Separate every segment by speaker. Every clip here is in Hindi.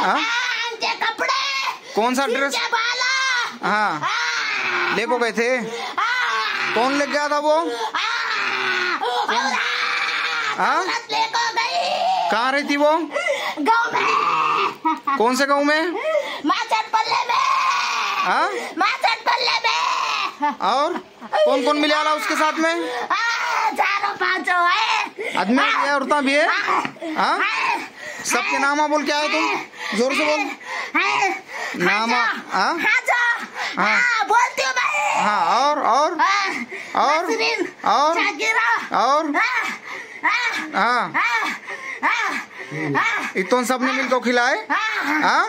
Speaker 1: हाँ?
Speaker 2: कपड़े,
Speaker 1: कौन सा ड्रेस? हाँ, लेको गए थे? कौन ले गया था वो? हाँ? कहाँ रहती वो?
Speaker 2: गाँव में।
Speaker 1: कौन से गाँव में?
Speaker 2: माचट पल्ले में।
Speaker 1: हाँ?
Speaker 2: माचट पल्ले में।
Speaker 1: और कौन कौन मिले आला उसके साथ में?
Speaker 2: चारों पांचों है।
Speaker 1: आदमी भी है, औरतें भी है। हाँ? सबके नाम बोल के आए तुम? जोर से बोल। नाम? हाँ?
Speaker 2: हाँ, बोलती हूँ मैं।
Speaker 1: हाँ, और हाँ, इतने सबने मिलकर खिलाए? हाँ?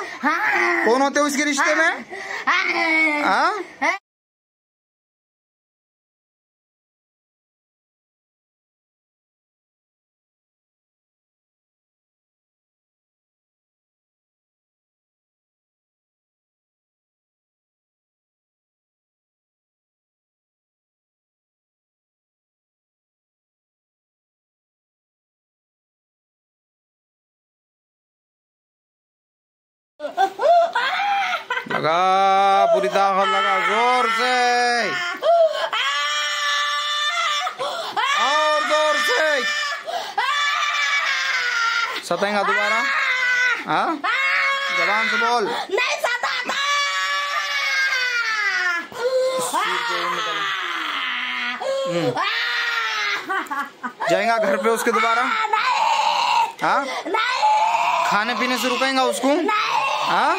Speaker 1: कौन होते उसके रिश्ते में? हाँ? लगा पूरी ताकत लगा, जोर से और जोर से। सताएगा दोबारा? हाँ? जबान से बोल।
Speaker 2: नहीं सताता।
Speaker 1: जाएगा घर पे उसके दोबारा? हाँ? खाने पीने से रुकेगा उसको? हाँ?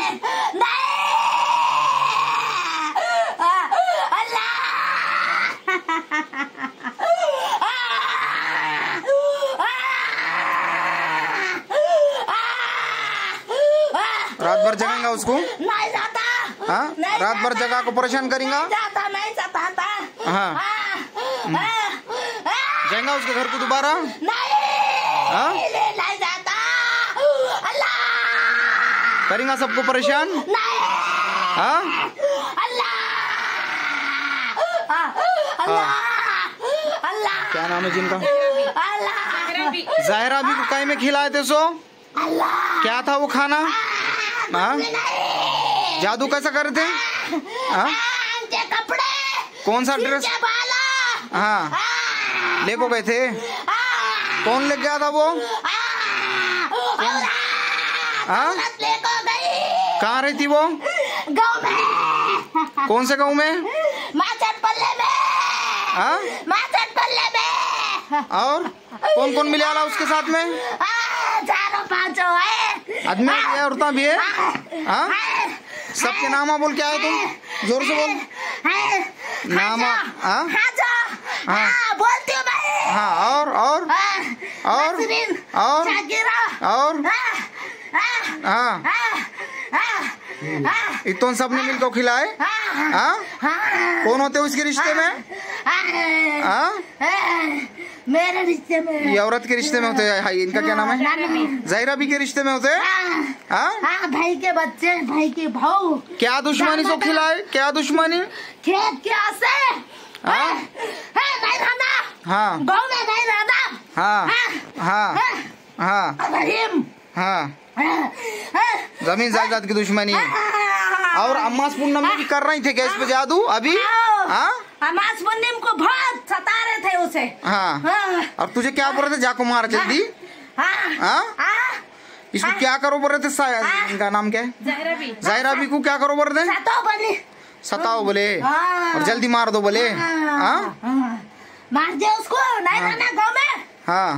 Speaker 1: रात भर जगाएगा उसको?
Speaker 2: नहीं जाता।
Speaker 1: हाँ? रात भर जगा को परेशान करेगा?
Speaker 2: नहीं सताता।
Speaker 1: हाँ? जाएगा उसके घर को दोबारा? हाँ?
Speaker 2: नहीं जाता। अल्लाह
Speaker 1: करेगा सबको परेशान? हाँ?
Speaker 2: अल्लाह
Speaker 1: क्या नाम है जिनका? ज़ाहिरा भी को काय में खिलाए थे सो? क्या था वो खाना? हाँ? जादू कैसा कर रहे थे? हाँ?
Speaker 2: कपड़े,
Speaker 1: कौन सा ड्रेस? हाँ, लेको गए थे? कौन ले गया था वो? हाँ? कहाँ रहती वो?
Speaker 2: गाँव में।
Speaker 1: कौन से गाँव में?
Speaker 2: माचट पल्ले में।
Speaker 1: हाँ?
Speaker 2: माचट पल्ले में।
Speaker 1: और कौन कौन मिले आला उसके साथ में?
Speaker 2: चारों पांचों है।
Speaker 1: आदमी भी है, औरतें भी है। हाँ? सबके नाम बोल के आए तुम? जोर से बोल। नाम? हाँ?
Speaker 2: हाँ, बोलती हूँ मैं।
Speaker 1: हाँ, और हाँ, इतने सबने मिलकर खिलाए? हाँ? कौन होते उसके रिश्ते में? हाँ?
Speaker 2: मेरे रिश्ते में।
Speaker 1: ये औरत के रिश्ते में होते हैं। इनका क्या नाम है? ज़ाहिरा भी के रिश्ते में होते हैं? हाँ?
Speaker 2: भाई के बच्चे, भाई के भाऊ।
Speaker 1: क्या दुश्मनी सो खिलाए? क्या दुश्मनी?
Speaker 2: खेत क्या से?
Speaker 1: हाँ?
Speaker 2: नहीं रहना।
Speaker 1: हाँ?
Speaker 2: गाँव में नहीं रहना।
Speaker 1: हाँ? हाँ? हाँ? हाँ? जमीन जायदाद की दुश्मनी है। और अम्मास पूनम में भी कर रही थे क्या इस पे जादू अभी? हाँ?
Speaker 2: अम्मास पूनम को बहुत सता रहे थे उसे।
Speaker 1: हाँ? और तुझे क्या बोल रहे थे? जाको मार जल्दी। हाँ? इसको क्या करो बोल रहे थे? इनका नाम क्या है? ज़ाहिरा भी को क्या करो बोल रहे थे? सताओ बोले और जल्दी मार दो बोले। हाँ?
Speaker 2: मार दे उसको, नहीं रहना गाँव में।
Speaker 1: हाँ?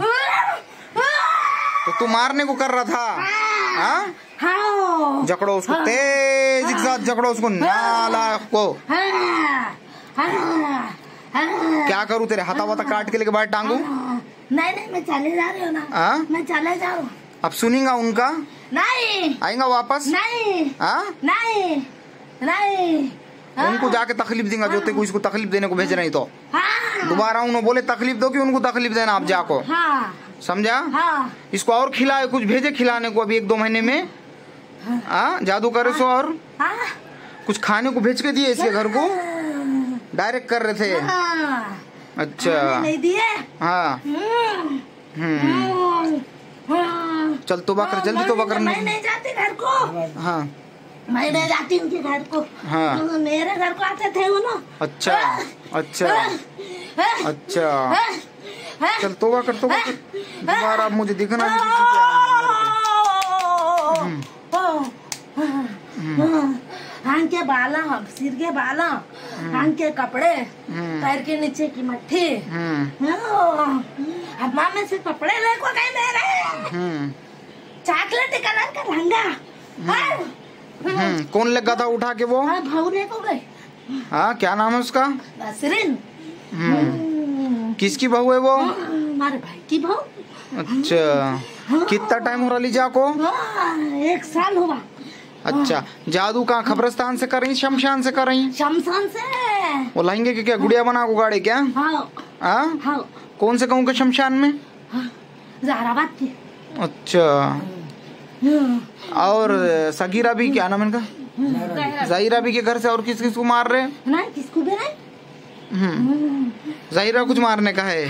Speaker 1: तो तू मारने को कर रहा था? हाँ? जकड़ो उसको, तेज के साथ जकड़ो उसको, नालायक को। क्या करूँ तेरे हाथा वाता काट के लेके बाहर टांगू?
Speaker 2: नहीं, मैं चले जा रही हूँ ना।
Speaker 1: हाँ?
Speaker 2: मैं चले जा रहा हूँ।
Speaker 1: अब सुनेगा उनका?
Speaker 2: नहीं।
Speaker 1: आएगा वापस?
Speaker 2: नहीं।
Speaker 1: हाँ?
Speaker 2: नहीं।
Speaker 1: उनको जाके तकलीफ देगा जो तेको इसको तकलीफ देने को भेज रही तो। दोबारा उन्होंने बोले तकलीफ दो कि उनको तकलीफ देना आप जाको। समझा? इसको और खिलाए, कुछ भेजे खिलाने को अभी 1-2 महीने में। हाँ? जादू करे सो और कुछ खाने को भेज के दिए इसके घर को? डायरेक्ट कर रहे थे? अच्छा,
Speaker 2: नहीं दिए।
Speaker 1: हाँ? चल तोबा कर, जल्दी तोबा कर।
Speaker 2: मैं नहीं जाती घर को।
Speaker 1: हाँ
Speaker 2: मैं नहीं जाती उनके घर को।
Speaker 1: हाँ
Speaker 2: मेरे घर को आते थे वो ना।
Speaker 1: अच्छा अच्छा अच्छा, चल तोबा कर दोबारा अब मुझे दिखना नहीं किसी
Speaker 2: आंख के बाला, सिर के बाला, आंख के कपड़े, पैर के नीचे की मट्ठी, अम्मा में से कपड़े लेको गए मेरे, चॉकलेटी कलर का लहंगा।
Speaker 1: कौन लगा था उठा के वो?
Speaker 2: भाऊ लेको गए।
Speaker 1: हाँ क्या नाम है उसका?
Speaker 2: नसरीन।
Speaker 1: किसकी बहू है वो?
Speaker 2: हमारे भाई की बहू।
Speaker 1: अच्छा, कितना टाइम हो रहा लीजा को?
Speaker 2: 1 साल हुआ।
Speaker 1: अच्छा, जादू कहाँ खबरस्तान से कर रही, शमशान से कर रही?
Speaker 2: शमशान से।
Speaker 1: वो लहंगे की क्या गुड़िया बना को गाड़ी क्या?
Speaker 2: हाँ हाँ।
Speaker 1: कौन से गाँव के शमशान में?
Speaker 2: जहराबाद की।
Speaker 1: अच्छा, और सगीरा भी, क्या नाम इनका? जाहिरा भी के घर से और किस किस को मार रहे?
Speaker 2: नहीं, किसको भी नहीं।
Speaker 1: जाहिरा कुछ मारने का है?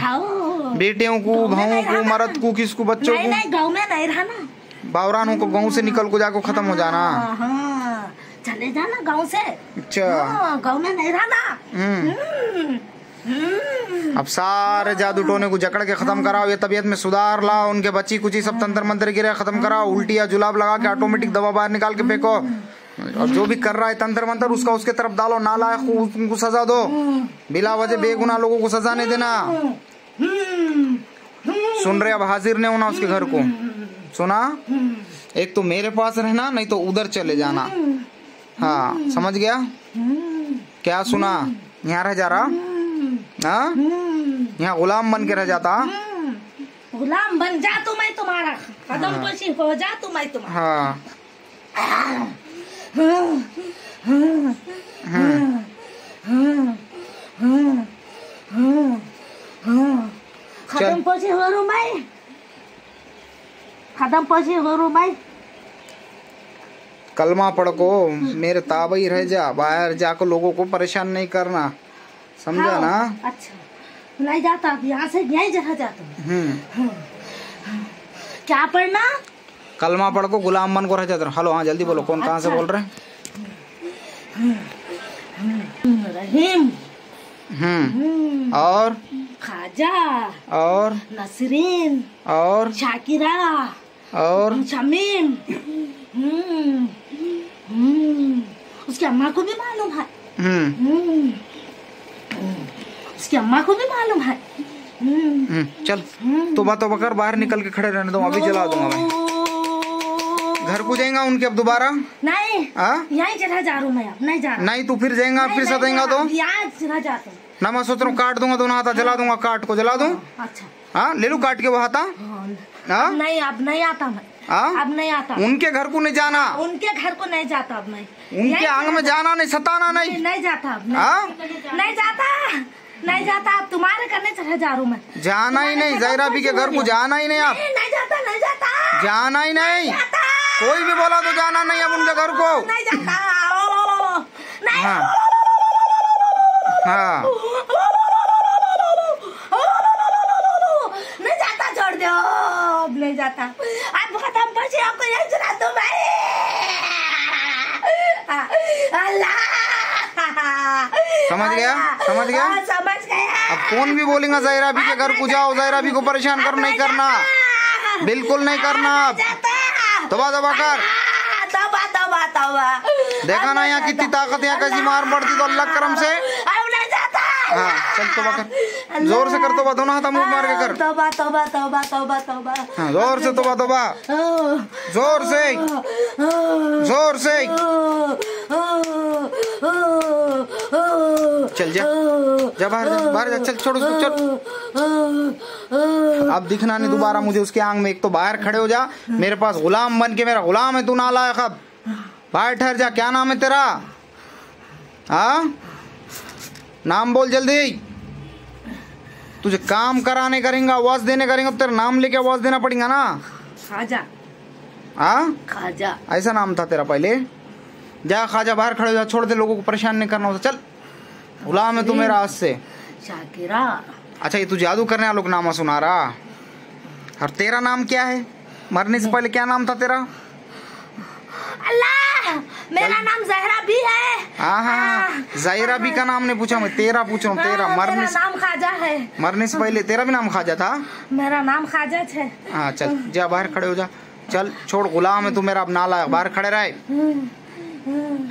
Speaker 1: बेटियों को, भावों को, मर्द को, किसको, बच्चों को?
Speaker 2: नहीं, गाँव में नहीं रहना।
Speaker 1: बावरानों को गाँव से निकल को जाको खत्म हो जाना।
Speaker 2: हाँ, चले जाना गाँव से।
Speaker 1: अच्छा,
Speaker 2: गाँव में नहीं रहना।
Speaker 1: अब सारे जादू टोने को जकड़ के खत्म कराओ, ये तबीयत में सुधार लाओ, उनके बच्ची कुची सब तंत्र मंत्र गिरे खत्म कराओ, उल्टी या जुलाब लगा के ऑटोमेटिक दवा बाहर निकाल के फेंको, और जो भी कर रहा है तंत्र मंत्र उसका उसके तरफ डालो, नालायक को उनको सजा दो, बिला वजह बेगुनाह लोगों को सजा नहीं देना। सुन रहे? अब हाजिर नहीं होना उसके घर को, सुना? एक तो मेरे पास रहना, नहीं तो उधर चले जाना। हाँ समझ गया? क्या सुना? यहाँ रह जा रहा? हाँ, यहाँ गुलाम बन के रह जाता?
Speaker 2: गुलाम बन जा तो मैं तुम्हारा, कदम कशी हो जा तो मैं तुम्हारा।
Speaker 1: हाँ
Speaker 2: खत्म पहुंचे हो रू मैं, खत्म पहुंचे हो रू मैं।
Speaker 1: कलमा पढ़ को मेरे ताबई रह जा, बाहर जाकर लोगों को परेशान नहीं करना, समझा ना?
Speaker 2: अच्छा, नहीं जाता यहाँ से, यही जगह जाता। क्या पढ़ना?
Speaker 1: कलमा पढ़ को गुलाम बन को रह जाता। हेलो, हाँ जल्दी बोलो, कौन? कहाँ से बोल रहे हैं?
Speaker 2: रहीम।
Speaker 1: और
Speaker 2: खाजा,
Speaker 1: और
Speaker 2: नसरीन,
Speaker 1: और
Speaker 2: शाकिरा,
Speaker 1: और
Speaker 2: शमीम। उसकी अम्मा को भी मालूम है। उसकी अम्मा को भी मालूम है।
Speaker 1: चल तोबा तोबा कर, बाहर निकल के खड़े रहने दो, अभी जला दूंगा मैं। घर को जाएगा उनके अब दोबारा? नहीं,
Speaker 2: यहीं चला जा रहा हूँ मैं, अब नहीं जा रहा।
Speaker 1: नहीं तू फिर जाएगा, फिर सतेगा तो?
Speaker 2: यहाँ चला जाता हूँ
Speaker 1: ना, मैं सोच रहा हूँ काट दूंगा दोनों हाथा, जला दूंगा, काट को जला दूं।
Speaker 2: अच्छा,
Speaker 1: हाँ ले लू काट के वो हाथा।
Speaker 2: नहीं, अब नहीं आता मैं, अब नहीं आता।
Speaker 1: उनके घर को नहीं जाना,
Speaker 2: उनके घर को नहीं जाता अब मैं,
Speaker 1: उनके आंग में जाना नहीं, सताना नहीं,
Speaker 2: नहीं जाता अब, नहीं जाता, नहीं जाता। अब तुम्हारे करने चला जा रहा हूँ मैं,
Speaker 1: जाना ही नहीं। जाहिरा भी के घर को जाना ही नहीं, आप
Speaker 2: नहीं जाता, नहीं जाता,
Speaker 1: जाना ही नहीं। कोई भी बोला तो जाना नहीं अब उनके घर को,
Speaker 2: नहीं जाता।
Speaker 1: हाँ हाँ,
Speaker 2: नहीं जाता, छोड़ दो, अब नहीं जाता। अब खत्म पहुंचे, आपको यही सुना दो मैं। अल्लाह,
Speaker 1: समझ गया? समझ गया?
Speaker 2: समझ गया।
Speaker 1: अब कौन भी बोलेगा जाहिरा भी के घर को जाओ, जाहिरा भी को परेशान कर, नहीं करना, बिल्कुल नहीं करना। अब तोबा तोबा कर,
Speaker 2: तोबा तोबा तोबा।
Speaker 1: देखा ना यहाँ कितनी ताकत, यहाँ कैसी मार पड़ती तो अल्लाह करम से। हाँ चल तोबा कर, जोर से कर तोबा, दोनों हाथ मुंह मार के कर।
Speaker 2: तोबा तोबा तोबा तोबा तोबा।
Speaker 1: हाँ जोर से तोबा तोबा, जोर से, जोर से। चल जा, जा बाहर जा, बाहर जा, चल छोड़ उसको, चल। अब दिखना नहीं दोबारा मुझे उसके आंग में। एक तो बाहर खड़े हो जा, मेरे पास गुलाम बन के, मेरा गुलाम है तू, नालायक। अब बाहर ठहर जा। क्या नाम है तेरा? हाँ नाम बोल जल्दी। तुझे काम कराने करेंगे, आवाज देने करेंगे, तेरा नाम लेके आवाज देना पड़ेगा ना।
Speaker 2: खाजा।
Speaker 1: हाँ
Speaker 2: खाजा,
Speaker 1: ऐसा नाम था तेरा पहले? जा खाजा, बाहर खड़े हो जा, छोड़ दे, लोगों को परेशान नहीं करना होता। चल, गुलाम है तू मेरा आज से।
Speaker 2: शाकिरा।
Speaker 1: अच्छा ये तू जादू करने वालों को नामा सुना रहा? और तेरा नाम क्या है? मरने से पहले क्या नाम था तेरा?
Speaker 2: अल्लाह मेरा नाम जहरा भी है।
Speaker 1: हाँ, जहरा भी का नाम नहीं पूछा मैं, तेरा पूछ रहा हूँ। तेरा
Speaker 2: मेरा नाम खाजा है।
Speaker 1: मरने से पहले तेरा भी नाम खाजा था?
Speaker 2: मेरा नाम खाजा है।
Speaker 1: हाँ चल जा बाहर खड़े हो जा, चल छोड़, गुलाम है तू मेरा, अब नाला बाहर खड़े रहे,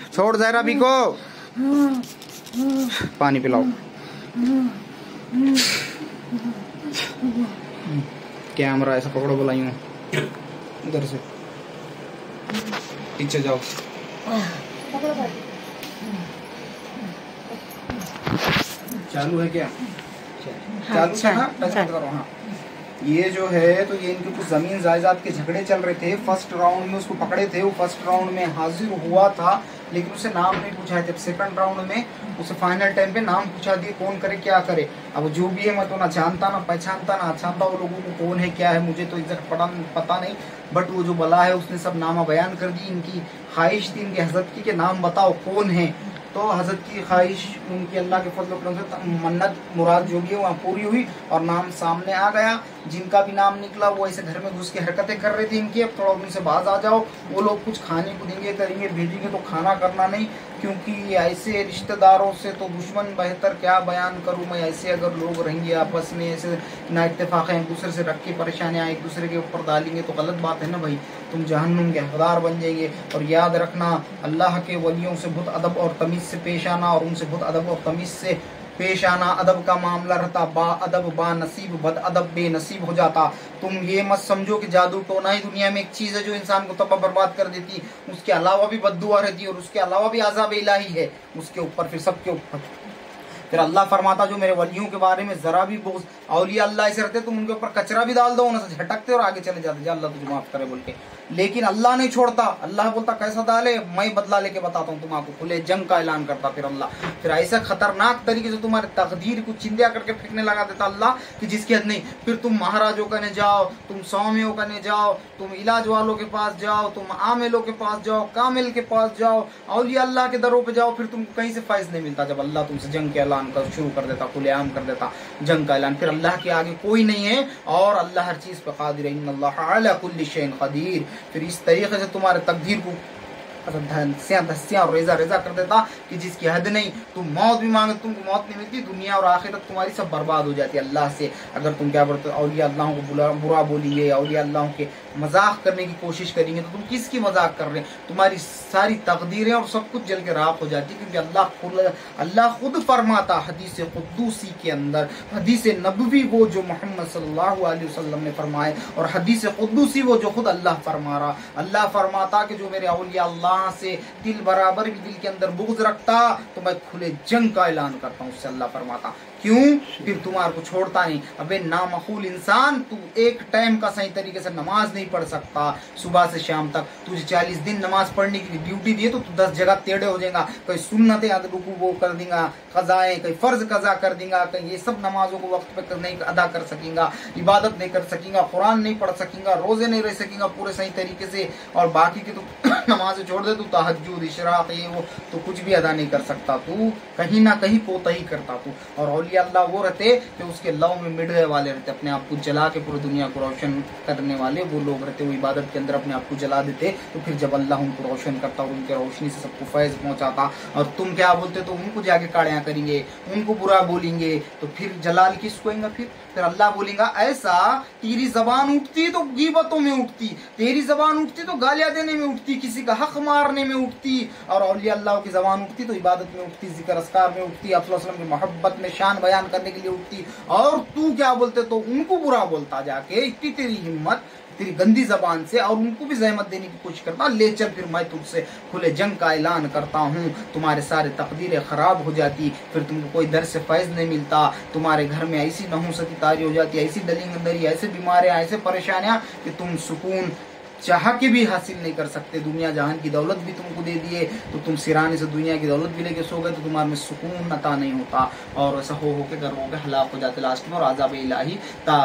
Speaker 1: छोड़ जहरा भी को, पानी पिलाओ। कैमरा ऐसा पकड़ो, बुलाई हूँ उधर से, पीछे जाओ। चालू है क्या? चालू है ना, टच मत करो। हाँ, ये जो है तो ये इनके कुछ जमीन जायदाद के झगड़े चल रहे थे। फर्स्ट राउंड में उसको पकड़े थे, वो फर्स्ट राउंड में हाजिर हुआ था, लेकिन उसे नाम नहीं पूछा है। जब सेकंड राउंड में उसे फाइनल टाइम पे नाम पूछा दिए, कौन करे क्या करे। अब जो भी है मैं तो ना जानता ना पहचानता ना जानता वो लोगों को कौन है क्या है, मुझे तो एग्जैक्ट पता नहीं। बट वो जो बला है उसने सब नामा बयान कर दी। इनकी ख्वाहिश थी इनके हजरत की, नाम बताओ कौन है। तो हजरत की ख्वाहिश उनकी अल्लाह के फजल करम से मन्नत मुराद जो भी है वहाँ पूरी हुई और नाम सामने आ गया। जिनका भी नाम निकला वो ऐसे घर में घुस के हरकतें कर रहे थे इनकी। अब थोड़ा उनसे बाज आ जाओ, वो लोग कुछ खाने को देंगे करेंगे भेजेंगे तो खाना करना नहीं, क्योंकि ऐसे रिश्तेदारों से तो दुश्मन बेहतर। क्या बयान करूँ मैं, ऐसे अगर लोग रहेंगे आपस में ऐसे ना इत्तेफाक एक दूसरे से रख के परेशानियाँ एक दूसरे के ऊपर डालेंगे तो गलत बात है ना भाई, तुम जहन्नुम के हकदार बन जाएंगे। और याद रखना, अल्लाह के वलियों से बहुत अदब और तमीज़ से पेश आना और उनसे बहुत अदब और तमीज़ से पेश आना। अदब का मामला रहता, बा अदब बा नसीब, बद अदब बेनसीब हो जाता। तुम ये मत समझो कि जादू टोना ही दुनिया में एक चीज़ है जो इंसान को तबाह बर्बाद कर देती, उसके अलावा भी बद्दुआ रहती है और उसके अलावा भी अज़ाब इलाही है उसके ऊपर, फिर सबके ऊपर। फिर अल्लाह फरमाता जो मेरे वलियों के बारे में जरा भी बोझ, औलिया अल्लाह ऐसे रहते तुम उनके ऊपर कचरा भी डाल दो ना से झटकते और आगे चले जाते, जा अल्लाह तुझे माफ करे बोल के। लेकिन अल्लाह नहीं छोड़ता, अल्लाह बोलता कैसा डाले, मैं बदला लेके बताता हूँ तुम्हारा, खुले जंग का ऐलान करता फिर अल्लाह। फिर ऐसा खतरनाक तरीके से तुम्हारे तकदीर को चिंदिया करके फेंकने लगा देता अल्लाह कि जिसकी हद नहीं। फिर तुम महाराजों करने जाओ, तुम सौम्यों करने जाओ, तुम इलाज वालों के पास जाओ, तुम आमिलों के पास जाओ, कामिल के पास जाओ, औलिया अल्लाह के दरों पे जाओ, फिर तुमको कहीं से फैज नहीं मिलता। जब अल्लाह तुमसे जंग के ऐलान कर शुरू कर देता, खुलेआम कर देता जंग का ऐलान, फिर अल्लाह के आगे कोई नहीं है और अल्लाह हर चीज़ पे कादिर है, इन्नल्लाह अला कुल्ली शैइन कदीर। फिर इस तरीके से तुम्हारे तकदीर को धस्सियां और रेजा रेजा कर देता कि जिसकी हद नहीं। तुम मौत भी मांगे तुमको मौत नहीं मिलती, दुनिया और आखिरत तुम्हारी सब बर्बाद हो जाती है अल्लाह से। अगर तुम क्या बोलते औलिया अल्लाह को बुरा बोलेंगे, औलिया अल्लाह के मजाक करने की कोशिश करेंगे तो तुम किसकी मजाक कर रहे हैं, तुम्हारी सारी तकदीरें और सब कुछ जल के राख हो जाती है। क्योंकि अल्लाह खुद फरमाता हदीस कुद्दूसी के अंदर, हदीस नबवी वो जो मोहम्मद सल्लल्लाहु अलैहि वसल्लम ने फरमाए और हदीस कुद्दूसी वो जो खुद अल्लाह फरमा रहा। अल्लाह फरमाता कि जो मेरे औलिया अल्लाह से दिल बराबर भी दिल के अंदर बुग़्ज़ रखता तो मैं खुले जंग का ऐलान करता हूँ, उससे अल्लाह फरमाता। क्यों? फिर तुम्हारे को छोड़ता नहीं। अबे नामखूल इंसान, तू एक टाइम का सही तरीके से नमाज नहीं पढ़ सकता सुबह से शाम तक, तुझे 40 दिन नमाज पढ़ने की ड्यूटी दी है तो तू 10 जगह टेढ़े हो जाएगा। कहीं सुन्नतें रुकू वो कर देगा, कज़ाएं कहीं फ़र्ज कज़ा कर देगा, कहीं ये सब नमाजों को वक्त पे नहीं अदा कर सकेगा, इबादत नहीं कर सकेगा, कुरान नहीं पढ़ सकेगा, रोज़े नहीं रह सकेगा पूरे सही तरीके से, और बाकी की तो नमाज छोड़ दे, तू तहज्जुद इशराक ये वो तो कुछ भी अदा नहीं कर सकता, तू कहीं ना कहीं पोता ही करता तू। और औलिया अल्लाह वो रहते कि उसके लव में मिटने वाले रहते, अपने आप को जला के पूरी दुनिया को रोशन करने वाले वो लोग रहते, वो इबादत के अंदर अपने आप को जला देते। तो फिर जब अल्लाह उनको रोशन करता और उनके रोशनी से सबको फैज़ पहुंचाता और तुम क्या बोलते तो उनको जाके काड़ियाँ करेंगे, उनको बुरा बोलेंगे, तो फिर जलाल किसको आएगा? फिर अल्लाह बोलेगा ऐसा तेरी जबान उठती तो गीबतों में उठती, तेरी जबान उठती तो गालियां देने में उठती, किसी का हक मारने में उठती, और औलिया अल्लाह की जबान उठती तो इबादत में उठती, जिक्र अस्कार में उठती, आप सल्लल्लाहु अलैहि वसल्लम की मोहब्बत में शान बयान करने के लिए उठती। और तू क्या बोलते तो उनको बुरा बोलता जाके, इतनी तेरी हिम्मत तेरी गंदी जबान से, और उनको भी जहमत देने की कोशिश करता। ले चल फिर मैं तुझसे खुले जंग का ऐलान करता हूँ, तुम्हारे सारे तकदीरें खराब हो जाती, फिर तुमको कोई दर से फैज़ नहीं मिलता, तुम्हारे घर में ऐसी नहुसती तारी हो जाती, ऐसी दलिंगदरी, ऐसे बीमारियाँ, ऐसे परेशानियाँ कि तुम सुकून चाह के भी हासिल नहीं कर सकते। दुनिया जहान की दौलत भी तुमको दे दिए तो तुम सिराने से दुनिया की दौलत भी लेके सो गए तो तुम्हारे में सुकून अता नहीं होता, और ऐसा हो के घर हो के हलाक हो जाते लास्ट में, और आज़ाब इलाही ता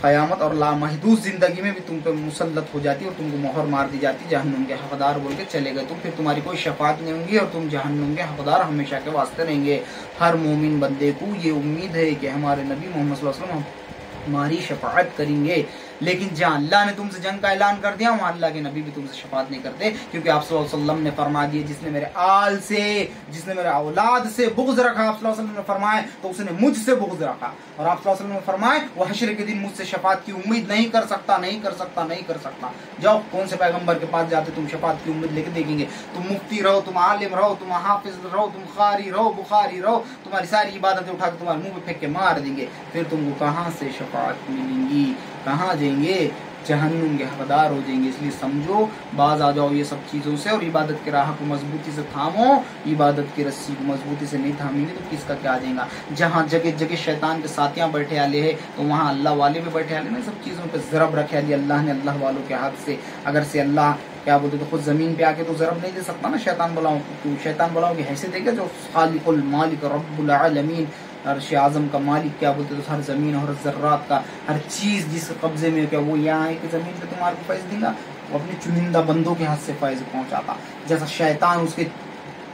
Speaker 1: क़यामत और लामहदूद ज़िंदगी में भी तुम पे मुसल्लत हो जाती और तुमको मोहर मार दी जाती, जहन्नुम के हकदार बोल के चले गए तुम, फिर तुम्हारी कोई शफात नहीं होंगी और तुम जहन्नुम के हकदार हमेशा के वास्ते रहेंगे। हर मोमिन बंदे को ये उम्मीद है कि हमारे नबी मोहम्मद सल्लल्लाहु अलैहि वसल्लम हमारी शफाअत करेंगे। लेकिन जहाँ अल्लाह ने तुमसे जंग का ऐलान कर दिया वहाँ अल्लाह के नबी भी तुमसे शफात नहीं करते, क्योंकि आप सल्लल्लाहु अलैहि वसल्लम ने फरमा दिया जिसने मेरे आल से, जिसने मेरे औलाद से बुग़्ज़ रखा, आप सल्लल्लाहु अलैहि वसल्लम ने फरमाया, तो उसने मुझसे बुग़्ज़ रखा। और आप सल्लल्लाहु अलैहि वसल्लम ने फरमाया वो हश्र के दिन मुझसे शफात की उम्मीद नहीं कर सकता, नहीं कर सकता, नहीं कर सकता। जाओ कौन से पैगंबर के पास जाते तुम शफात की उम्मीद लेके देखेंगे? तुम मुफ्ती रहो, तुम आलिम रहो, तुम हाफिज रहो, तुम कारी रहो, बुखारी रहो, तुम्हारी सारी इबादतें उठा के तुम्हारे मुंह पे फेंक के मार देंगे, फिर तुमको कहाँ से शफात मिलेंगी? कहाँ जाएंगे? जहन्नुम के हकदार हो जाएंगे। इसलिए समझो, बाज आ जाओ ये सब चीज़ों से और इबादत के राह को मजबूती से थामो। इबादत की रस्सी को मजबूती से नहीं थामेंगे तो किसका क्या आ जाएगा। जहाँ जगह जगह शैतान के साथियाँ बैठे आले है तो वहाँ अल्लाह वाले भी बैठे आले ना, सब चीज़ों पे ज़रब रखे आली अल्लाह ने अल्लाह वालों के हाथ से। अगर से अल्लाह क्या बोलते तो खुद ज़मीन पे आके तो ज़रब नहीं दे सकता ना शैतान बलाओं को। शैतान बलाओं की हैसियत है क्या जो खालिकुल मालिक रब्बुल आलमीन, अर्श आज़म का मालिक, क्या बोलते तो हर ज़मीन और ज़र्रात का हर चीज़ जिस कब्जे में क्या वो यहाँ है कि ज़मीन पे तुम्हारे को फैज़ देगा? वो अपने चुनिंदा बंदों के हाथ से फैज़ पहुँचाता। जैसा शैतान उसके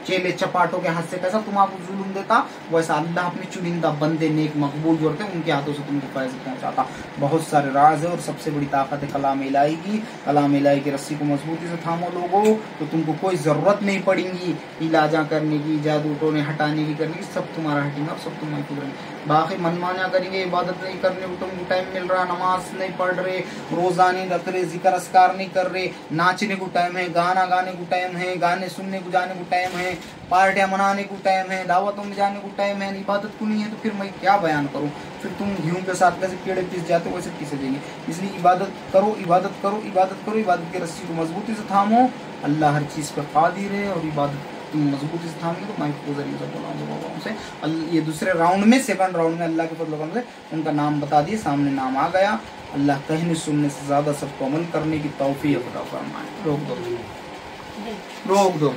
Speaker 1: चेले चपाटों के हाथ से कैसा तुम्हारा जुल्म देता, वैसा अल्लाह अपने चुनिंदा बंदे नेक मकबूल जो होते हैं उनके हाथों से तुमको फैज़ पहुँचाता। बहुत सारे राज है और सबसे बड़ी ताकत है कलाम इलाही की। कलाम इलाही की रस्सी को मजबूती से थामो लोगों, तो तुमको कोई ज़रूरत नहीं पड़ेगी इलाजा करने की, जादू टोने हटाने की, करने की, सब तुम्हारा हटेगा, सब तुम महफूज रहेंगे। बाकी मनमाना करेंगे, इबादत नहीं करने को तुमको टाइम मिल रहा, नमाज नहीं पढ़ रहे, रोज़ा नहीं रख रहे, जिक्र अस्कार नहीं कर रहे, नाचने को टाइम है, गाना गाने को टाइम है, गाने सुनने को जाने को टाइम है, पार्टियां मनाने को टाइम है, दावतों में जाने को टाइम है, इबादत को नहीं है, तो फिर मैं क्या बयान करूं? फिर तुम गेहूं के साथ कैसे कीड़े पिस जाते हो वैसे पिसे जाएंगे। इसलिए इबादत करो, इबादत करो, इबादत करो, इबादत की रस्सी को मजबूती से थामो। अल्लाह हर चीज़ पर कादिर है और इबादत तुम मजबूती से थामेंगे तो महफूज से। ये दूसरे राउंड में, सेकंड राउंड में अल्लाह के फजल से उनका नाम बता दिए, सामने नाम आ गया। अल्लाह कहने सुनने से ज़्यादा सबको अमल करने की तौफीक अता फरमाए। रोक दो, रोक दो।